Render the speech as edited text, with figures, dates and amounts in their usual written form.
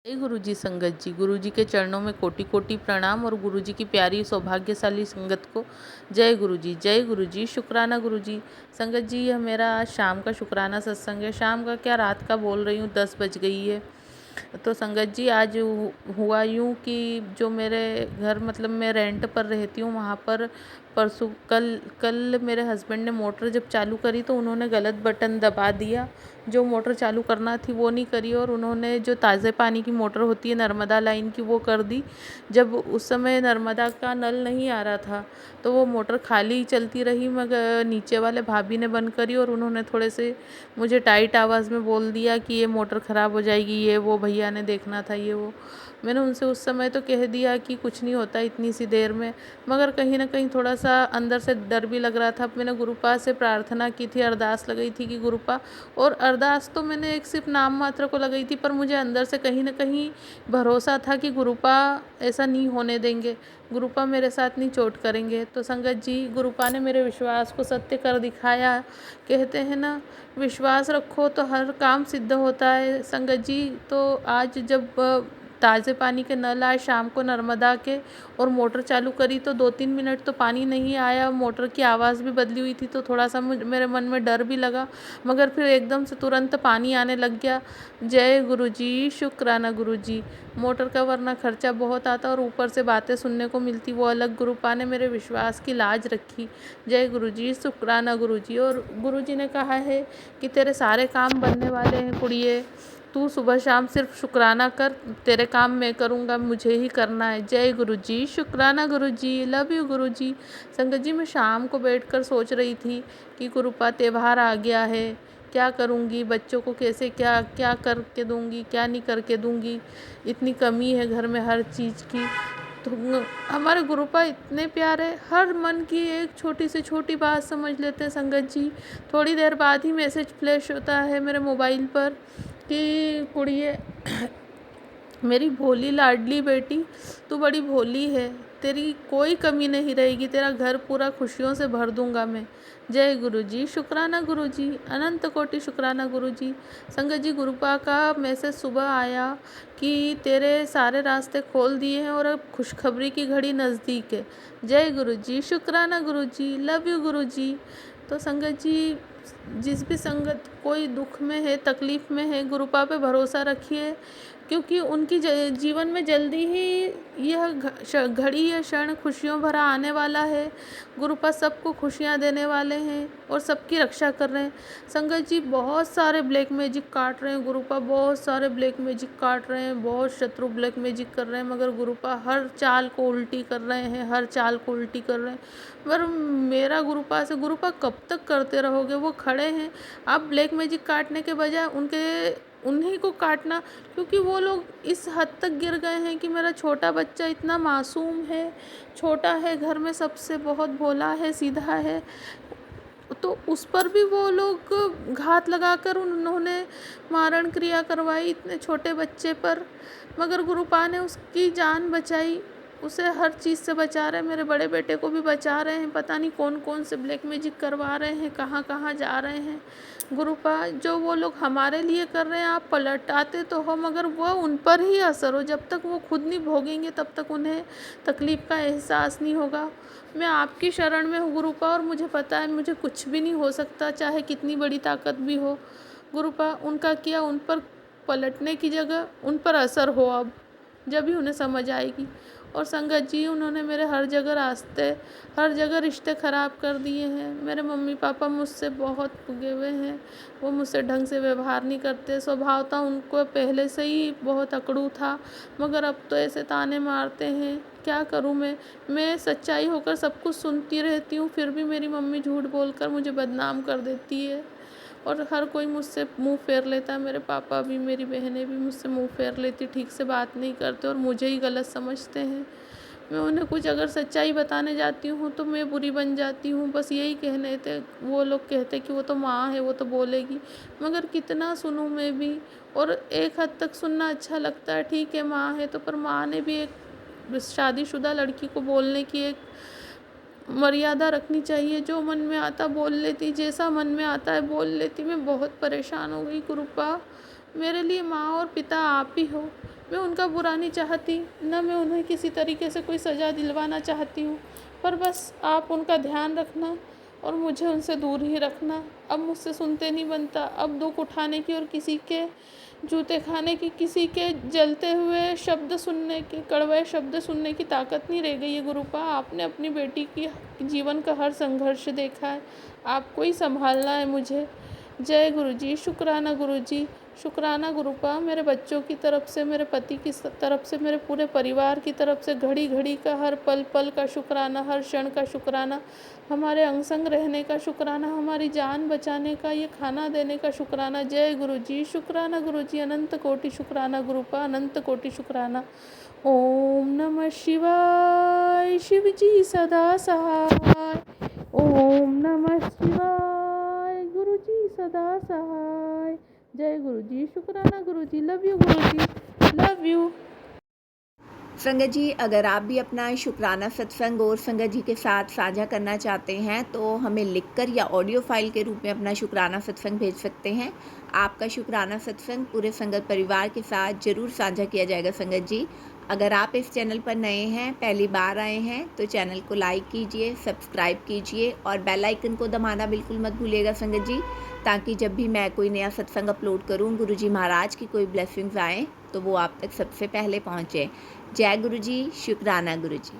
जय गुरु जी संगत जी। गुरु जी के चरणों में कोटि कोटि प्रणाम और गुरु जी की प्यारी सौभाग्यशाली संगत को जय गुरु जी। जय गुरु जी। शुक्राना गुरु जी। संगत जी, यह मेरा आज शाम का शुक्राना सत्संग है। शाम का क्या, रात का बोल रही हूँ, 10 बज गई है। तो संगत जी, आज हुआ यूँ कि जो मेरे घर, मतलब मैं रेंट पर रहती हूँ, वहाँ पर परसों कल कल मेरे हस्बैंड ने मोटर जब चालू करी तो उन्होंने गलत बटन दबा दिया। जो मोटर चालू करना थी वो नहीं करी और उन्होंने जो ताज़े पानी की मोटर होती है नर्मदा लाइन की, वो कर दी। जब उस समय नर्मदा का नल नहीं आ रहा था तो वो मोटर खाली चलती रही, मगर नीचे वाले भाभी ने बंद करी और उन्होंने थोड़े से मुझे टाइट आवाज़ में बोल दिया कि ये मोटर ख़राब हो जाएगी, ये वो, भैया ने देखना था, ये वो। मैंने उनसे उस समय तो कह दिया कि कुछ नहीं होता इतनी सी देर में, मगर कहीं ना कहीं थोड़ा सा अंदर से डर भी लग रहा था। मैंने गुरुपा से प्रार्थना की थी, अरदास लगाई थी कि गुरुपा, और अरदास तो मैंने एक सिर्फ नाम मात्र को लगाई थी, पर मुझे अंदर से कहीं ना कहीं भरोसा था कि गुरुपा ऐसा नहीं होने देंगे, गुरुपा मेरे साथ नहीं चोट करेंगे। तो संगत जी, गुरुपा ने मेरे विश्वास को सत्य कर दिखाया। कहते हैं ना, विश्वास रखो तो हर काम सिद्ध होता है। संगत जी, तो आज जब ताज़े पानी के नल आए शाम को नर्मदा के और मोटर चालू करी तो 2-3 मिनट तो पानी नहीं आया। मोटर की आवाज़ भी बदली हुई थी तो थोड़ा सा मेरे मन में डर भी लगा, मगर फिर एकदम से तुरंत पानी आने लग गया। जय गुरु जी। शुक्राना गुरु जी। मोटर का वरना खर्चा बहुत आता और ऊपर से बातें सुनने को मिलती, वो अलग। गुरुपा ने मेरे विश्वास की लाज रखी। जय गुरु जी। शुक्राना गुरु जी। और गुरु जी ने कहा है कि तेरे सारे काम बनने वाले हैं कुड़िए, तू सुबह शाम सिर्फ शुक्राना कर, तेरे काम मैं करूँगा, मुझे ही करना है। जय गुरु जी। शुक्राना गुरु जी। लव यू गुरु जी। संगत जी, मैं शाम को बैठकर सोच रही थी कि गुरुपा त्योहार आ गया है, क्या करूँगी, बच्चों को कैसे क्या क्या करके दूँगी, क्या नहीं करके दूँगी, इतनी कमी है घर में हर चीज़ की। तो हमारे गुरुपा इतने प्यारे, हर मन की एक छोटी से छोटी बात समझ लेते हैं। संगत जी, थोड़ी देर बाद ही मैसेज फ्लैश होता है मेरे मोबाइल पर कि कुड़िए, मेरी भोली लाडली बेटी, तू बड़ी भोली है, तेरी कोई कमी नहीं रहेगी, तेरा घर पूरा खुशियों से भर दूंगा मैं। जय गुरु जी। शुक्राना गुरु जी। अनंत कोटि शुक्राना गुरु जी। संगत जी, गुरुपा का मैसेज सुबह आया कि तेरे सारे रास्ते खोल दिए हैं और अब खुशखबरी की घड़ी नज़दीक है। जय गुरु जी। शुक्राना गुरु जी। लव यू गुरु जी। तो संगत जी, जिस भी संगत कोई दुख में है, तकलीफ़ में है, गुरुपा पे भरोसा रखिए, क्योंकि उनकी जीवन में जल्दी ही यह घड़ी, यह क्षण खुशियों भरा आने वाला है। गुरुपा सबको खुशियाँ देने वाले हैं और सबकी रक्षा कर रहे हैं। संगत जी, बहुत सारे ब्लैक मैजिक काट रहे हैं गुरुपा, बहुत सारे ब्लैक मैजिक काट रहे हैं, बहुत शत्रु ब्लैक मैजिक कर रहे हैं, मगर गुरुपा हर चाल को उल्टी कर रहे हैं, हर चाल को उल्टी कर रहे हैं। पर मेरा गुरुपा से, गुरुपा कब तक करते रहोगे? वो खड़े हैं, आप ब्लैक मैजिक काटने के बजाय उन्हीं को काटना, क्योंकि वो लोग इस हद तक गिर गए हैं कि मेरा छोटा बच्चा इतना मासूम है, छोटा है, घर में सबसे बहुत भोला है, सीधा है, तो उस पर भी वो लोग घात लगाकर उन्होंने मारण क्रिया करवाई इतने छोटे बच्चे पर, मगर गुरुपा ने उसकी जान बचाई, उसे हर चीज़ से बचा रहे हैं। मेरे बड़े बेटे को भी बचा रहे हैं, पता नहीं कौन कौन से ब्लैक मैजिक करवा रहे हैं, कहाँ कहाँ जा रहे हैं। गुरुपा, जो वो लोग हमारे लिए कर रहे हैं आप पलटाते तो हो, मगर वो उन पर ही असर हो, जब तक वो खुद नहीं भोगेंगे तब तक उन्हें तकलीफ़ का एहसास नहीं होगा। मैं आपकी शरण में हूँ गुरुपा, और मुझे पता है मुझे कुछ भी नहीं हो सकता, चाहे कितनी बड़ी ताकत भी हो। गुरुपा, उनका किया उन पर पलटने की जगह उन पर असर हो अब, जब भी उन्हें समझ आएगी। और संगत जी, उन्होंने मेरे हर जगह रास्ते, हर जगह रिश्ते ख़राब कर दिए हैं। मेरे मम्मी पापा मुझसे बहुत पुगे हुए हैं, वो मुझसे ढंग से व्यवहार नहीं करते। स्वभावतः उनको पहले से ही बहुत अकड़ू था, मगर अब तो ऐसे ताने मारते हैं, क्या करूं मैं सच्चाई होकर सब कुछ सुनती रहती हूँ, फिर भी मेरी मम्मी झूठ बोलकर मुझे बदनाम कर देती है और हर कोई मुझसे मुंह फेर लेता है। मेरे पापा भी, मेरी बहनें भी मुझसे मुंह फेर लेती, ठीक से बात नहीं करते और मुझे ही गलत समझते हैं। मैं उन्हें कुछ अगर सच्चाई बताने जाती हूँ तो मैं बुरी बन जाती हूँ। बस यही कहने थे, वो लोग कहते कि वो तो माँ है, वो तो बोलेगी, मगर कितना सुनूँ मैं भी। और एक हद तक सुनना अच्छा लगता है, ठीक है माँ है तो, पर माँ ने भी एक शादीशुदा लड़की को बोलने की एक मर्यादा रखनी चाहिए। जो मन में आता बोल लेती, जैसा मन में आता है बोल लेती। मैं बहुत परेशान हो गई गुरुपा, मेरे लिए माँ और पिता आप ही हो। मैं उनका बुरा नहीं चाहती, न मैं उन्हें किसी तरीके से कोई सज़ा दिलवाना चाहती हूँ, पर बस आप उनका ध्यान रखना और मुझे उनसे दूर ही रखना। अब मुझसे सुनते नहीं बनता, अब दुख उठाने की और किसी के जूते खाने की, किसी के जलते हुए शब्द सुनने की, कड़वे शब्द सुनने की ताकत नहीं रह गई है गुरुपा। आपने अपनी बेटी की जीवन का हर संघर्ष देखा है, आपको ही संभालना है मुझे। जय गुरुजी, शुक्राना गुरुजी, शुक्राना गुरुपा। मेरे बच्चों की तरफ से, मेरे पति की तरफ से, मेरे पूरे परिवार की तरफ से घड़ी घड़ी का, हर पल पल का शुक्राना, हर क्षण का शुक्राना, हमारे अंग संग रहने का शुक्राना, हमारी जान बचाने का, ये खाना देने का शुक्राना। जय गुरुजी, शुक्राना गुरुजी, अनंत कोटि शुक्राना गुरुपा, अनंत कोटि शुक्राना। ओम नमः शिवाय। शिव जी सदा सहाय। ओम नमः शिवाय। गुरु जी सदा सहाय। जय गुरु जी, शुक्राना गुरु जी, love you Guru ji, love you. संगत जी, अगर आप भी अपना शुक्राना सत्संग और संगत जी के साथ साझा करना चाहते हैं तो हमें लिखकर या ऑडियो फाइल के रूप में अपना शुक्राना सत्संग भेज सकते हैं। आपका शुक्राना सत्संग पूरे संगत परिवार के साथ ज़रूर साझा किया जाएगा। संगत जी, अगर आप इस चैनल पर नए हैं, पहली बार आए हैं, तो चैनल को लाइक कीजिए, सब्सक्राइब कीजिए और बेल आइकन को दबाना बिल्कुल मत भूलिएगा संगत जी, ताकि जब भी मैं कोई नया सत्संग अपलोड करूं, गुरुजी महाराज की कोई ब्लेसिंग्स आएँ तो वो आप तक सबसे पहले पहुँचे। जय गुरु जी, शुक्राना गुरु जी।